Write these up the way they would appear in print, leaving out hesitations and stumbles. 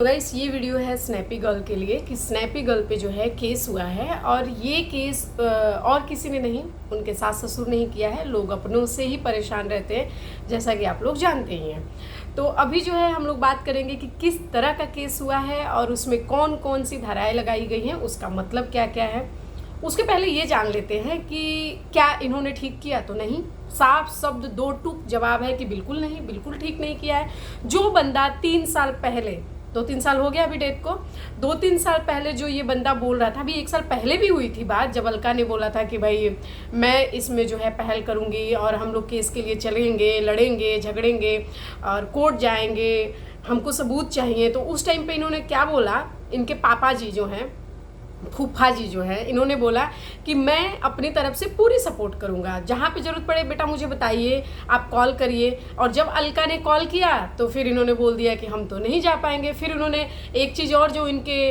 तो गाइस ये वीडियो है स्नैपी गर्ल के लिए कि स्नैपी गर्ल पे जो है केस हुआ है और ये केस और किसी ने नहीं, उनके सास ससुर नहीं किया है। लोग अपनों से ही परेशान रहते हैं, जैसा कि आप लोग जानते ही हैं। तो अभी जो है हम लोग बात करेंगे कि किस तरह का केस हुआ है और उसमें कौन कौन सी धाराएं लगाई गई हैं, उसका मतलब क्या क्या है। उसके पहले ये जान लेते हैं कि क्या इन्होंने ठीक किया तो नहीं। साफ शब्द दो टूक जवाब है कि बिल्कुल नहीं, बिल्कुल ठीक नहीं किया है। जो बंदा 3 साल पहले, 2-3 साल हो गया अभी डेट को, 2-3 साल पहले जो ये बंदा बोल रहा था, अभी 1 साल पहले भी हुई थी बात जब अलका ने बोला था कि भाई मैं इसमें जो है पहल करूँगी और हम लोग केस के लिए चलेंगे, लड़ेंगे, झगड़ेंगे और कोर्ट जाएंगे, हमको सबूत चाहिए। तो उस टाइम पे इन्होंने क्या बोला, इनके पापा जी जो हैं, फूफा जी जो है, इन्होंने बोला कि मैं अपनी तरफ से पूरी सपोर्ट करूंगा, जहाँ पे ज़रूरत पड़े बेटा मुझे बताइए, आप कॉल करिए। और जब अलका ने कॉल किया तो फिर इन्होंने बोल दिया कि हम तो नहीं जा पाएंगे। फिर उन्होंने एक चीज़ और, जो इनके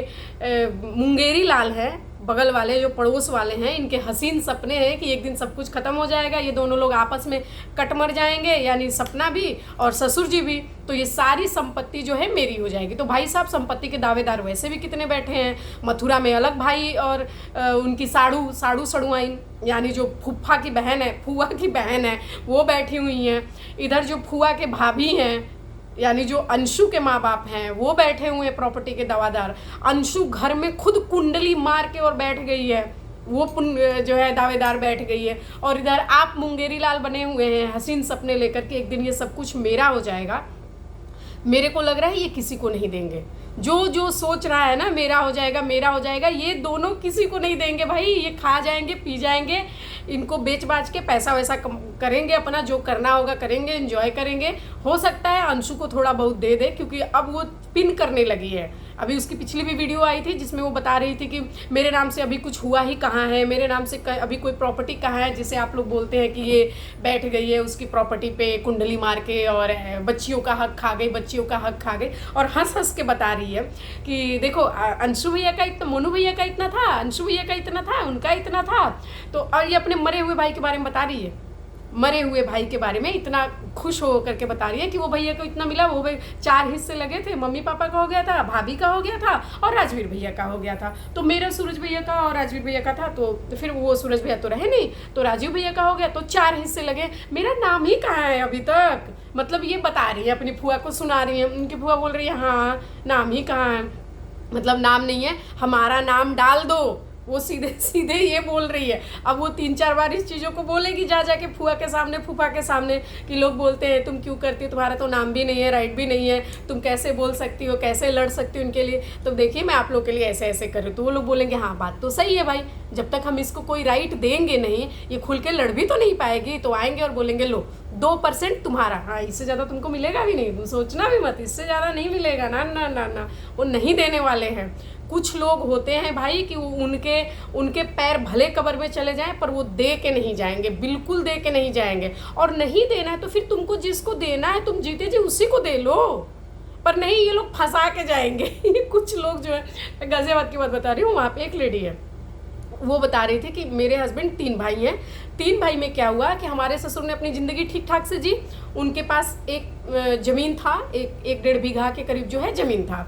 मुंगेरी लाल हैं, बगल वाले जो पड़ोस वाले हैं, इनके हसीन सपने हैं कि एक दिन सब कुछ ख़त्म हो जाएगा, ये दोनों लोग आपस में कट मर जाएंगे, यानी सपना भी और ससुर जी भी, तो ये सारी संपत्ति जो है मेरी हो जाएगी। तो भाई साहब संपत्ति के दावेदार वैसे भी कितने बैठे हैं, मथुरा में अलग भाई और उनकी साड़ू सड़ुआइन यानी जो फूफा की बहन है, फुआ की बहन है, वो बैठी हुई हैं। इधर जो फुआ के भाभी हैं यानी जो अंशु के माँ बाप हैं, वो बैठे हुए हैं प्रॉपर्टी के दावेदार। अंशु घर में खुद कुंडली मार के और बैठ गई है, वो जो है दावेदार बैठ गई है। और इधर आप मुंगेरी लाल बने हुए हैं हसीन सपने लेकर के एक दिन ये सब कुछ मेरा हो जाएगा। मेरे को लग रहा है ये किसी को नहीं देंगे। जो सोच रहा है ना मेरा हो जाएगा मेरा हो जाएगा, ये दोनों किसी को नहीं देंगे भाई। ये खा जाएंगे, पी जाएंगे, इनको बेच बाच के पैसा वैसा करेंगे, अपना जो करना होगा करेंगे, एंजॉय करेंगे। हो सकता है अंशु को थोड़ा बहुत दे दे, क्योंकि अब वो पिन करने लगी है। अभी उसकी पिछली भी वीडियो आई थी जिसमें वो बता रही थी कि मेरे नाम से अभी कुछ हुआ ही कहाँ है, मेरे नाम से अभी कोई प्रॉपर्टी कहाँ है, जिसे आप लोग बोलते हैं कि ये बैठ गई है उसकी प्रॉपर्टी पे कुंडली मार के और बच्चियों का हक खा गई, बच्चियों का हक खा गई। और हंस हंस के बता रही है कि देखो अंशु भैया का इतना, मोनू भैया का इतना था, अंशु भैया का इतना था, उनका इतना था। तो और ये अपने मरे हुए भाई के बारे में बता रही है, मरे हुए भाई के बारे में इतना खुश हो करके बता रही है कि वो भैया को इतना मिला, वो भाई 4 हिस्से लगे थे, मम्मी पापा का हो गया था, भाभी का हो गया था और राजवीर भैया का हो गया था। तो मेरा सूरज भैया का और राजवीर भैया का था, तो फिर वो सूरज भैया तो रहे नहीं, तो राजीव भैया का हो गया, तो 4 हिस्से लगे। मेरा नाम ही कहाँ है अभी तक, मतलब ये बता रही है, अपनी फुआ को सुना रही है। उनकी फुआ बोल रही है हाँ नाम ही कहाँ है, मतलब नाम नहीं है, हमारा नाम डाल दो। वो सीधे सीधे ये बोल रही है। अब वो 3-4 बार इस चीज़ों को बोलेगी जा के फुआ के सामने, फूफा के सामने, कि लोग बोलते हैं तुम क्यों करती हो, तुम्हारा तो नाम भी नहीं है, राइट भी नहीं है, तुम कैसे बोल सकती हो, कैसे लड़ सकती हो उनके लिए। तो देखिए मैं आप लोग के लिए ऐसे ऐसे कर रही हूँ, तो वो लोग बोलेंगे हाँ बात तो सही है भाई, जब तक हम इसको कोई राइट देंगे नहीं, ये खुल के लड़ भी तो नहीं पाएगी। तो आएंगे और बोलेंगे लो 2% तुम्हारा, हाँ इससे ज़्यादा तुमको मिलेगा भी नहीं, तुम सोचना भी मत, इससे ज़्यादा नहीं मिलेगा ना ना ना ना, वो नहीं देने वाले हैं। कुछ लोग होते हैं भाई कि उनके पैर भले कब्र में चले जाएं पर वो दे के नहीं जाएंगे, बिल्कुल दे के नहीं जाएंगे। और नहीं देना है तो फिर तुमको जिसको देना है तुम जीते जी उसी को दे लो, पर नहीं ये लोग फंसा के जाएंगे। कुछ लोग जो है, गाजियाबाद की बात बता रही हूँ, वहाँ पे एक लेडी है, वो बता रही थी कि मेरे हस्बैंड 3 भाई हैं, 3 भाई में क्या हुआ कि हमारे ससुर ने अपनी ज़िंदगी ठीक ठाक से जी। उनके पास एक ज़मीन था, 1-1.5 बीघा के करीब जो है ज़मीन था।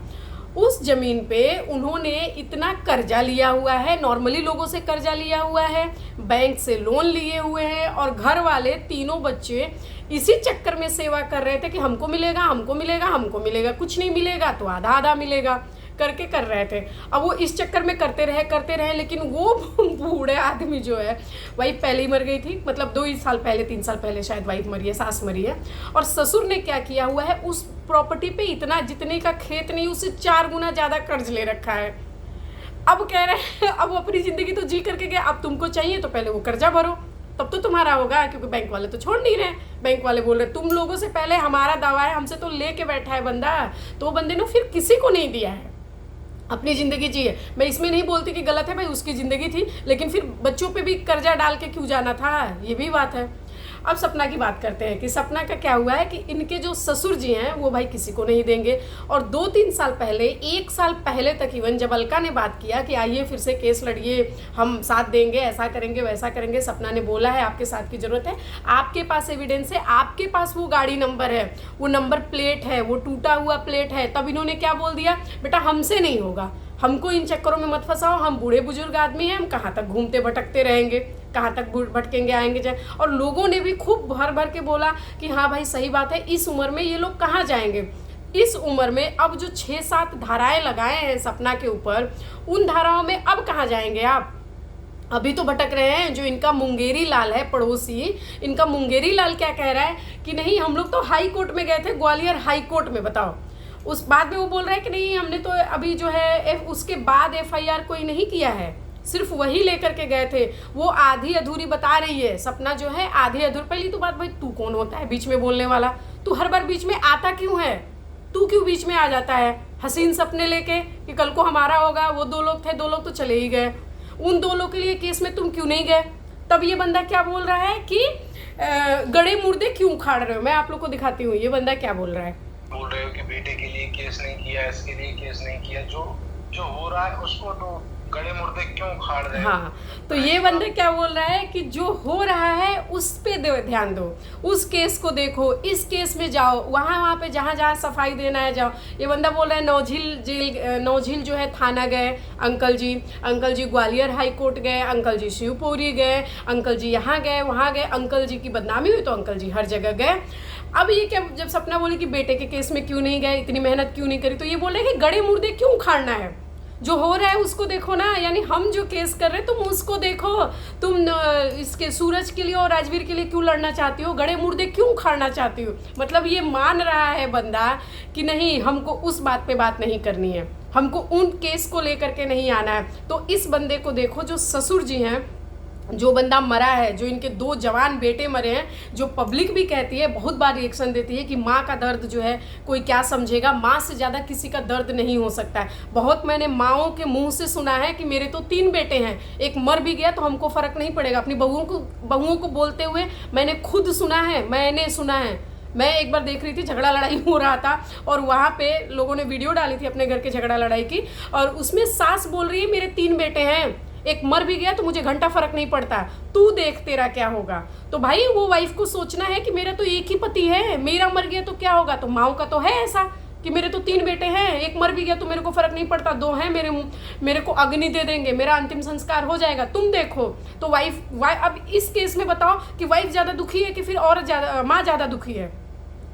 उस ज़मीन पे उन्होंने इतना कर्जा लिया हुआ है, नॉर्मली लोगों से कर्जा लिया हुआ है, बैंक से लोन लिए हुए हैं, और घर वाले तीनों बच्चे इसी चक्कर में सेवा कर रहे थे कि हमको मिलेगा, हमको मिलेगा, हमको मिलेगा, कुछ नहीं मिलेगा तो आधा आधा मिलेगा करके कर रहे थे। अब वो इस चक्कर में करते रहे, लेकिन वो बूढ़े आदमी जो है वाइफ पहले ही मर गई थी, मतलब 2 साल पहले 3 साल पहले शायद वाइफ मरी है, सास मरी है। और ससुर ने क्या किया हुआ है, उस प्रॉपर्टी पे इतना, जितने का खेत नहीं उससे 4 गुना ज़्यादा कर्ज ले रखा है। अब कह रहे हैं अब अपनी ज़िंदगी तो जी करके गए, अब तुमको चाहिए तो पहले वो कर्जा भरो, तब तो तुम्हारा होगा, क्योंकि बैंक वाले तो छोड़ नहीं रहे। बैंक वाले बोल रहे तुम लोगों से पहले हमारा दावा है, हमसे तो लेके बैठा है बंदा, तो वो बंदे ने फिर किसी को नहीं दिया है, अपनी ज़िंदगी जिए। मैं इसमें नहीं बोलती कि गलत है भाई, उसकी ज़िंदगी थी, लेकिन फिर बच्चों पे भी कर्जा डाल के क्यों जाना था, ये भी बात है। अब सपना की बात करते हैं कि सपना का क्या हुआ है कि इनके जो ससुर जी हैं वो भाई किसी को नहीं देंगे। और 2-3 साल पहले, 1 साल पहले तक इवन जब अलका ने बात किया कि आइए फिर से केस लड़िए, हम साथ देंगे, ऐसा करेंगे वैसा करेंगे, सपना ने बोला है आपके साथ की ज़रूरत है, आपके पास एविडेंस है, आपके पास वो गाड़ी नंबर है, वो नंबर प्लेट है, वो टूटा हुआ प्लेट है, तब इन्होंने क्या बोल दिया, बेटा हमसे नहीं होगा, हमको इन चक्करों में मत फंसाओ, हम बूढ़े बुजुर्ग आदमी हैं, हम कहाँ तक घूमते भटकते रहेंगे, कहाँ तक भटकेंगे आएंगे जाए। और लोगों ने भी खूब भर भर के बोला कि हाँ भाई सही बात है, इस उम्र में ये लोग कहाँ जाएंगे, इस उम्र में अब जो 6-7 धाराएं लगाए हैं सपना के ऊपर, उन धाराओं में अब कहाँ जाएंगे आप, अभी तो भटक रहे हैं। जो इनका मुंगेरी लाल है पड़ोसी, इनका मुंगेरी लाल क्या कह रहा है कि नहीं हम लोग तो हाई कोर्ट में गए थे, ग्वालियर हाई कोर्ट में, बताओ। उस बाद में वो बोल रहा है कि नहीं हमने तो अभी जो है उसके बाद FIR कोई नहीं किया है, सिर्फ वही लेकर के गए थे। वो आधी अधूरी बता रही है सपना जो है, आधी अधूरी। पहली तो बात भाई, तू कौन होता है बीच में बोलने वाला, तू हर बार बीच में आता क्यों है, तू क्यों बीच में आ जाता है हसीन सपने लेके कि कल को हमारा होगा, वो 2 लोग थे, 2 लोग तो चले ही गए, उन 2 लोग के लिए केस में तुम क्यों नहीं गए। तब ये बंदा क्या बोल रहा है कि गड़े मुर्दे क्यों उखाड़ रहे हो। मैं आप लोग को दिखाती हूँ ये बंदा क्या बोल रहा है। बोल रहे हो कि बेटे के लिए केस नहीं किया, इसके लिए केस नहीं किया, जो हो रहा है उसको तो गड़े मुर्दे क्यों उखाड़ रहे हो। हाँ, तो ये बंदा क्या बोल रहा है कि जो हो रहा है उस पे ध्यान दो, उस केस को देखो, इस केस में जाओ, वहाँ पे जहाँ जहाँ सफाई देना है जाओ। ये बंदा बोल रहा है नौझील जेल, नौझील जो है थाना गए अंकल जी ग्वालियर हाई कोर्ट गए, अंकल जी शिवपुरी गए, अंकल जी यहाँ गए वहाँ गए, अंकल जी की बदनामी हुई तो अंकल जी हर जगह गए। अब ये क्या, जब सपना बोली कि बेटे के केस में क्यों नहीं गए, इतनी मेहनत क्यों नहीं करी, तो ये बोल रहे हैं कि गड़े मुर्दे क्यों उखाड़ना है, जो हो रहा है उसको देखो ना। यानी हम जो केस कर रहे हैं तुम उसको देखो, तुम इसके सूरज के लिए और राजवीर के लिए क्यों लड़ना चाहती हो, गड़े मुर्दे क्यों उखाड़ना चाहती हो। मतलब ये मान रहा है बंदा कि नहीं हमको उस बात पे बात नहीं करनी है, हमको उन केस को लेकर के नहीं आना है। तो इस बंदे को देखो, जो ससुर जी हैं, जो बंदा मरा है, जो इनके 2 जवान बेटे मरे हैं, जो पब्लिक भी कहती है, बहुत बार रिएक्शन देती है कि माँ का दर्द जो है कोई क्या समझेगा, माँ से ज़्यादा किसी का दर्द नहीं हो सकता है। बहुत मैंने माँओं के मुंह से सुना है कि मेरे तो 3 बेटे हैं, एक मर भी गया तो हमको फ़र्क नहीं पड़ेगा। अपनी बहुओं को बोलते हुए मैंने खुद सुना है, मैं एक बार देख रही थी, झगड़ा लड़ाई हो रहा था और वहाँ पे लोगों ने वीडियो डाली थी अपने घर के झगड़ा लड़ाई की, और उसमें सास बोल रही है मेरे 3 बेटे हैं, एक मर भी गया तो मुझे घंटा फर्क नहीं पड़ता, तू देख तेरा क्या होगा। तो भाई वो वाइफ को सोचना है कि मेरा तो एक ही पति है, मेरा मर गया तो क्या होगा। तो माओ का तो है ऐसा कि मेरे तो 3 बेटे हैं, एक मर भी गया तो मेरे को फर्क नहीं पड़ता, 2 हैं मेरे को अग्नि दे देंगे, मेरा अंतिम संस्कार हो जाएगा, तुम देखो। तो वाइफ अब इस केस में बताओ कि वाइफ ज़्यादा दुखी है कि फिर और ज़्यादा माँ ज़्यादा दुखी है।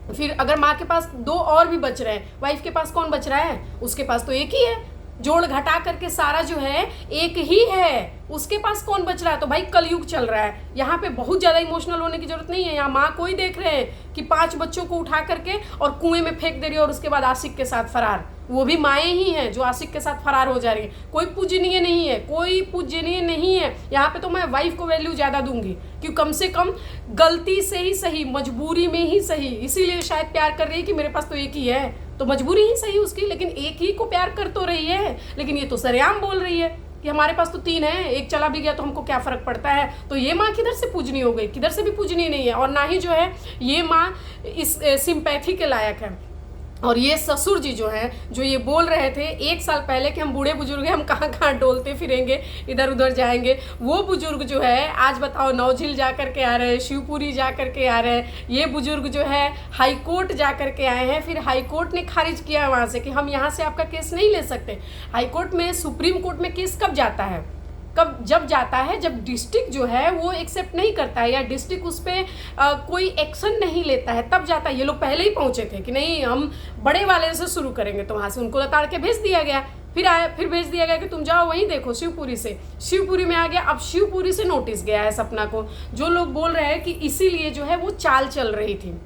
फिर अगर माँ के पास 2 और भी बच रहे हैं, वाइफ के पास कौन बच रहा है, उसके पास तो एक ही है, जोड़ घटा करके सारा जो है एक ही है, उसके पास कौन बच रहा है। तो भाई कलयुग चल रहा है, यहाँ पे बहुत ज़्यादा इमोशनल होने की जरूरत नहीं है। यहाँ माँ कोई देख रहे हैं कि 5 बच्चों को उठा करके और कुएं में फेंक दे रही है और उसके बाद आशिक के साथ फरार, वो भी माएँ ही हैं जो आशिक के साथ फरार हो जा रही है। कोई पूजनीय नहीं है, कोई पूजनीय नहीं है। यहाँ पे तो मैं वाइफ को वैल्यू ज़्यादा दूंगी, क्योंकि कम से कम गलती से ही सही, मजबूरी में ही सही, इसीलिए शायद प्यार कर रही है कि मेरे पास तो एक ही है, तो मजबूरी ही सही उसकी, लेकिन एक ही को प्यार कर तो रही है। लेकिन ये तो सरेआम बोल रही है कि हमारे पास तो 3 हैं, एक चला भी गया तो हमको क्या फ़र्क पड़ता है। तो ये माँ किधर से पूजनी हो गई, किधर से भी पूजनी नहीं है, और ना ही जो है ये माँ इस सिंपैथी के लायक है। और ये ससुर जी जो हैं, जो ये बोल रहे थे 1 साल पहले कि हम बूढ़े बुजुर्ग हैं, हम कहाँ कहाँ डोलते फिरेंगे, इधर उधर जाएंगे, वो बुजुर्ग जो है आज बताओ नौझील जा कर के आ रहे हैं, शिवपुरी जा कर के आ रहे हैं। ये बुजुर्ग जो है हाई कोर्ट जा कर के आए हैं, फिर हाई कोर्ट ने खारिज किया वहाँ से कि हम यहाँ से आपका केस नहीं ले सकते। हाई कोर्ट में, सुप्रीम कोर्ट में केस कब जाता है, जब जाता है जब डिस्ट्रिक्ट जो है वो एक्सेप्ट नहीं करता है या डिस्ट्रिक्ट उस पर कोई एक्शन नहीं लेता है, तब जाता है। ये लोग पहले ही पहुंचे थे कि नहीं हम बड़े वाले से शुरू करेंगे, तो वहाँ से उनको लताड़ के भेज दिया गया, फिर भेज दिया गया कि तुम जाओ वहीं देखो शिवपुरी से, शिवपुरी में आ गया। अब शिवपुरी से नोटिस गया है सपना को, जो लोग बोल रहे हैं कि इसीलिए जो है वो चाल चल रही थी।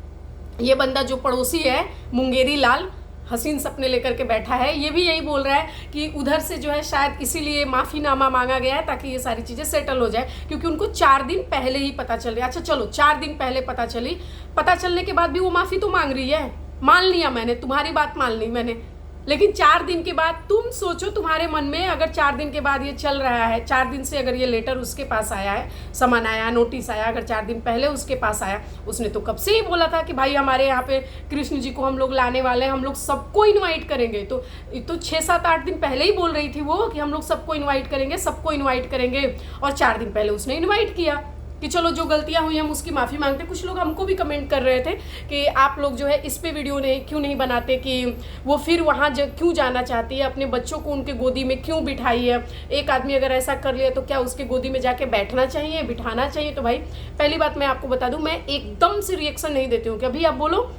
ये बंदा जो पड़ोसी है मुंगेरी लाल, हसीन सपने लेकर के बैठा है, ये भी यही बोल रहा है कि उधर से जो है शायद इसीलिए माफ़ीनामा मांगा गया है ताकि ये सारी चीज़ें सेटल हो जाए, क्योंकि उनको 4 दिन पहले ही पता चल रही है। अच्छा चलो 4 दिन पहले पता चली, पता चलने के बाद भी वो माफ़ी तो मांग रही है, मान लिया मैंने, तुम्हारी बात मान ली मैंने, लेकिन 4 दिन के बाद तुम सोचो, तुम्हारे मन में अगर 4 दिन के बाद ये चल रहा है, 4 दिन से अगर ये लेटर उसके पास आया है, समन आया, नोटिस आया, अगर 4 दिन पहले उसके पास आया, उसने तो कब से ही बोला था कि भाई हमारे यहाँ पे कृष्ण जी को हम लोग लाने वाले हैं, हम लोग सबको इन्वाइट करेंगे। तो 6, 7, 8 दिन पहले ही बोल रही थी वो कि हम लोग सबको इन्वाइट करेंगे, सबको इन्वाइट करेंगे। और 4 दिन पहले उसने इन्वाइट किया कि चलो जो गलतियां हुई हम उसकी माफ़ी मांगते। कुछ लोग हमको भी कमेंट कर रहे थे कि आप लोग जो है इस पे वीडियो क्यों नहीं बनाते, कि वो फिर वहाँ क्यों जाना चाहती है, अपने बच्चों को उनके गोदी में क्यों बिठाई है। एक आदमी अगर ऐसा कर लिया तो क्या उसके गोदी में जाके बैठना चाहिए, बिठाना चाहिए? तो भाई पहली बात मैं आपको बता दूं, मैं एकदम से रिएक्शन नहीं देती हूँ कि अभी आप बोलो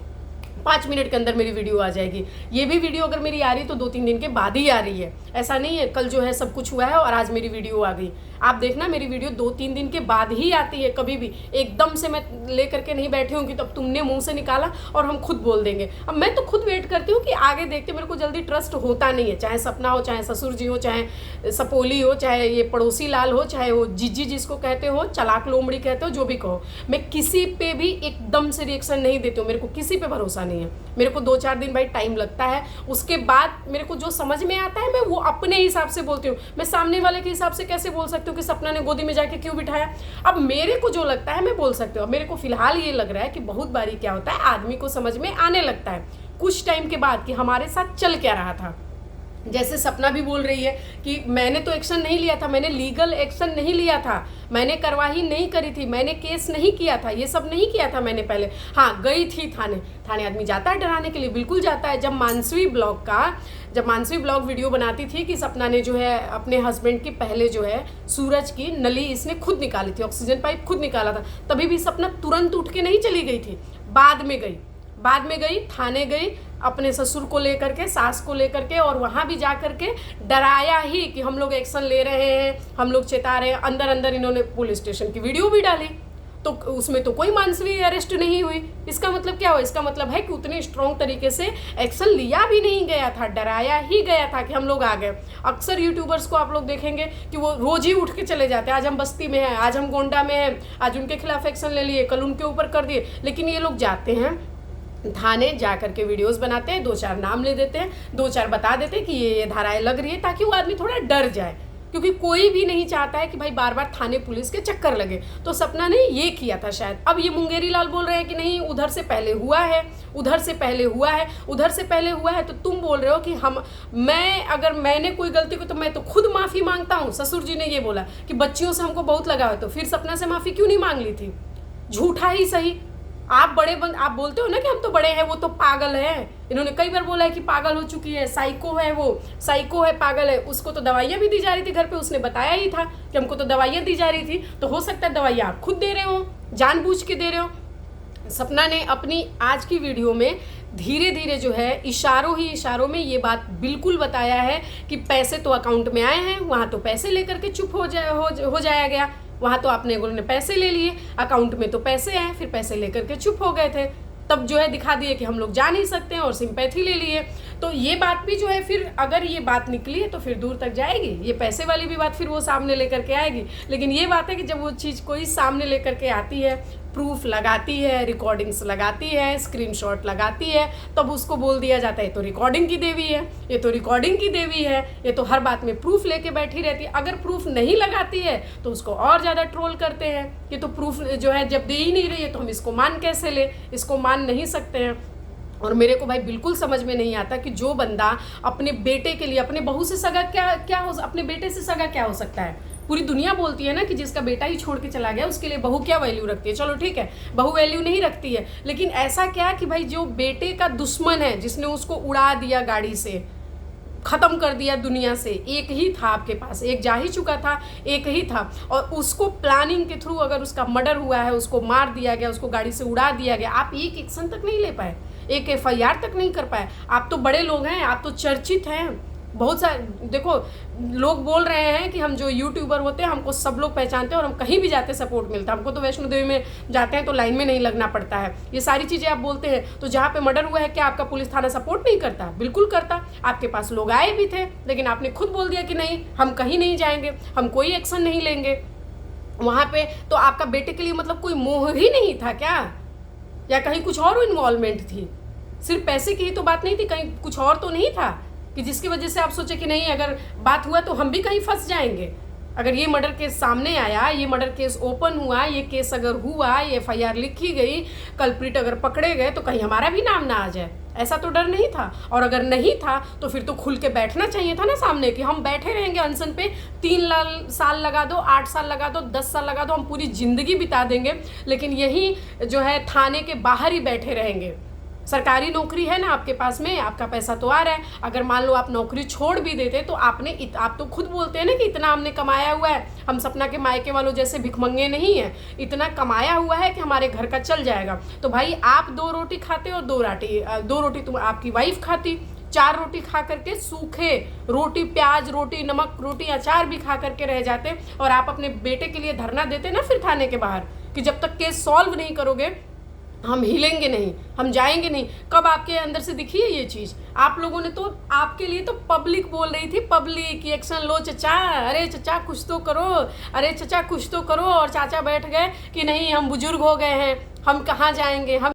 5 मिनट के अंदर मेरी वीडियो आ जाएगी। ये भी वीडियो अगर मेरी आ रही तो 2-3 दिन के बाद ही आ रही है, ऐसा नहीं है कल जो है सब कुछ हुआ है और आज मेरी वीडियो आ गई। आप देखना मेरी वीडियो 2-3 दिन के बाद ही आती है, कभी भी एकदम से मैं ले करके नहीं बैठी हूँ कि तब तुमने मुंह से निकाला और हम खुद बोल देंगे। अब मैं तो खुद वेट करती हूँ कि आगे देखते, मेरे को जल्दी ट्रस्ट होता नहीं है, चाहे सपना हो, चाहे ससुर जी हो, चाहे सपोली हो, चाहे ये पड़ोसी लाल हो, चाहे वो जीजी जिसको कहते हो, चलाक लोमड़ी कहते हो, जो भी कहो, मैं किसी पे भी एकदम से रिएक्शन नहीं देती हूँ। मेरे को किसी पे भरोसा नहीं है, मेरे को 2-4 दिन भाई टाइम लगता है। उसके बाद मेरे को जो समझ में आता है मैं वो अपने हिसाब से बोलती हूँ। मैं सामने वाले के हिसाब से कैसे बोल सकती हूँ कि सपना ने गोदी में जाके क्यों बिठाया? अब मेरे को जो लगता है मैं बोल सकती हूँ। मेरे को फिलहाल ये लग रहा है कि बहुत बारी क्या होता है, आदमी को समझ में आने लगता है कुछ टाइम के बाद कि हमारे साथ चल क्या रहा था। जैसे सपना भी बोल रही है कि मैंने तो एक्शन नहीं लिया था, मैंने लीगल एक्शन नहीं लिया था, मैंने कार्रवाई नहीं करी थी, मैंने केस नहीं किया था, ये सब नहीं किया था मैंने पहले। हाँ, गई थी थाने आदमी जाता है डराने के लिए, बिल्कुल जाता है। जब मानसवी ब्लॉग वीडियो बनाती थी कि सपना ने जो है अपने हस्बैंड की पहले जो है सूरज की नली इसने खुद निकाली थी, ऑक्सीजन पाइप खुद निकाला था, तभी भी सपना तुरंत उठ के नहीं चली गई थी, बाद में गई थाने गई अपने ससुर को लेकर के, सास को लेकर के, और वहाँ भी जा कर के डराया ही कि हम लोग एक्शन ले रहे हैं, हम लोग चेता रहे हैं। अंदर इन्होंने पुलिस स्टेशन की वीडियो भी डाली, तो उसमें तो कोई मानसवी अरेस्ट नहीं हुई। इसका मतलब क्या हुआ? इसका मतलब है कि उतने स्ट्रॉन्ग तरीके से एक्शन लिया भी नहीं गया था, डराया ही गया था कि हम लोग आ गए। अक्सर यूट्यूबर्स को आप लोग देखेंगे कि वो रोज ही उठ के चले जाते हैं, आज हम बस्ती में हैं, आज हम गोंडा में हैं, आज उनके खिलाफ एक्शन ले लिए, कल उनके ऊपर कर दिए। लेकिन ये लोग जाते हैं थाने, जा करके वीडियोस बनाते हैं, 2-4 नाम ले देते हैं, 2-4 बता देते हैं कि ये धाराएं लग रही है, ताकि वो आदमी थोड़ा डर जाए, क्योंकि कोई भी नहीं चाहता है कि भाई बार बार थाने पुलिस के चक्कर लगे। तो सपना ने ये किया था शायद। अब ये मुंगेरी लाल बोल रहे हैं कि नहीं, उधर से पहले हुआ है, उधर से पहले हुआ है। तो तुम बोल रहे हो कि अगर मैंने कोई गलती को, तो मैं तो खुद माफ़ी मांगता हूँ। ससुर जी ने ये बोला कि बच्चियों से हमको बहुत लगाव है, तो फिर सपना से माफ़ी क्यों नहीं मांग ली थी? झूठा ही सही, आप आप बोलते हो ना कि हम तो बड़े हैं, वो तो पागल है। इन्होंने कई बार बोला है कि पागल हो चुकी है, साइको है, वो साइको है, पागल है। उसको तो दवाइयाँ भी दी जा रही थी घर पे, उसने बताया ही था कि हमको तो दवाइयाँ दी जा रही थी। तो हो सकता है दवाइयाँ आप खुद दे रहे हो, जानबूझ के दे रहे हो। सपना ने अपनी आज की वीडियो में धीरे धीरे जो है इशारों में ये बात बिल्कुल बताया है कि पैसे तो अकाउंट में आए हैं, वहाँ तो पैसे लेकर के चुप हो जाया गया। वहाँ तो आपने पैसे ले लिए, अकाउंट में तो पैसे हैं, फिर पैसे लेकर के चुप हो गए थे। तब जो है दिखा दिए कि हम लोग जा नहीं सकते हैं और सिंपैथी ले लिए। तो ये बात भी जो है, फिर अगर ये बात निकली है तो फिर दूर तक जाएगी। ये पैसे वाली भी बात फिर वो सामने लेकर के आएगी। लेकिन ये बात है कि जब वो चीज़ कोई सामने लेकर के आती है, प्रूफ लगाती है, रिकॉर्डिंग्स लगाती है, स्क्रीनशॉट लगाती है, तब उसको बोल दिया जाता है ये तो रिकॉर्डिंग की देवी है, ये तो रिकॉर्डिंग की देवी है, ये तो हर बात में प्रूफ लेके बैठी रहती है। अगर प्रूफ नहीं लगाती है तो उसको और ज़्यादा ट्रोल करते हैं। ये तो प्रूफ जो है जब दे ही नहीं रही है तो हम इसको मान कैसे ले, इसको मान नहीं सकते हैं। और मेरे को भाई बिल्कुल समझ में नहीं आता कि जो बंदा अपने बेटे के लिए, अपने बहू से सगा अपने बेटे से सगा क्या हो सकता है? पूरी दुनिया बोलती है ना कि जिसका बेटा ही छोड़ के चला गया उसके लिए बहू क्या वैल्यू रखती है। चलो ठीक है, बहू वैल्यू नहीं रखती है, लेकिन ऐसा क्या कि भाई जो बेटे का दुश्मन है, जिसने उसको उड़ा दिया, गाड़ी से ख़त्म कर दिया दुनिया से, एक ही था आपके पास, एक जा ही चुका था, एक ही था, और उसको प्लानिंग के थ्रू अगर उसका मर्डर हुआ है, उसको मार दिया गया, उसको गाड़ी से उड़ा दिया गया, आप एक एक्शन तक नहीं ले पाए, एक FIR तक नहीं कर पाए। आप तो बड़े लोग हैं, आप तो चर्चित हैं, बहुत सारे देखो लोग बोल रहे हैं कि हम जो यूट्यूबर होते हैं हमको सब लोग पहचानते हैं और हम कहीं भी जाते सपोर्ट मिलता है हमको। तो वैष्णो देवी में जाते हैं तो लाइन में नहीं लगना पड़ता है, ये सारी चीज़ें आप बोलते हैं। तो जहाँ पे मर्डर हुआ है क्या आपका पुलिस थाना सपोर्ट नहीं करता? बिल्कुल करता। आपके पास लोग आए भी थे, लेकिन आपने खुद बोल दिया कि नहीं, हम कहीं नहीं जाएंगे, हम कोई एक्शन नहीं लेंगे वहाँ पे। तो आपका बेटे के लिए मतलब कोई मोह ही नहीं था क्या, या कहीं कुछ और इन्वॉल्वमेंट थी? सिर्फ पैसे की ही तो बात नहीं थी, कहीं कुछ और तो नहीं था? कि जिसकी वजह से आप सोचे कि नहीं अगर बात हुआ तो हम भी कहीं फंस जाएंगे। अगर ये मर्डर केस सामने आया, ये मर्डर केस ओपन हुआ, ये केस अगर हुआ, ये एफआईआर लिखी गई, कल्प्रिट अगर पकड़े गए तो कहीं हमारा भी नाम ना आ जाए, ऐसा तो डर नहीं था। और अगर नहीं था तो फिर तो खुल के बैठना चाहिए था ना सामने, कि हम बैठे रहेंगे अनशन पे, 3 साल लगा दो, 8 साल लगा दो, 10 साल लगा दो, हम पूरी ज़िंदगी बिता देंगे, लेकिन यही जो है थाने के बाहर ही बैठे रहेंगे। सरकारी नौकरी है ना आपके पास में, आपका पैसा तो आ रहा है, अगर मान लो आप नौकरी छोड़ भी देते तो आप तो खुद बोलते हैं ना कि इतना हमने कमाया हुआ है, हम सपना के मायके वालों जैसे भिखमंगे नहीं है, इतना कमाया हुआ है कि हमारे घर का चल जाएगा। तो भाई आप 2 रोटी खाते और 2 रोटी तुम आपकी वाइफ खाती, 4 रोटी खा करके सूखे रोटी, प्याज रोटी, नमक रोटी, अचार भी खा करके रह जाते, और आप अपने बेटे के लिए धरना देते ना फिर थाने के बाहर कि जब तक केस सॉल्व नहीं करोगे हम हिलेंगे नहीं, हम जाएंगे नहीं। कब आपके अंदर से दिखी है ये चीज़? आप लोगों ने तो, आपके लिए तो पब्लिक बोल रही थी, पब्लिक एक्शन लो चचा, अरे चचा कुछ तो करो, अरे चचा कुछ तो करो, और चाचा बैठ गए कि नहीं हम बुजुर्ग हो गए हैं, हम कहाँ जाएंगे, हम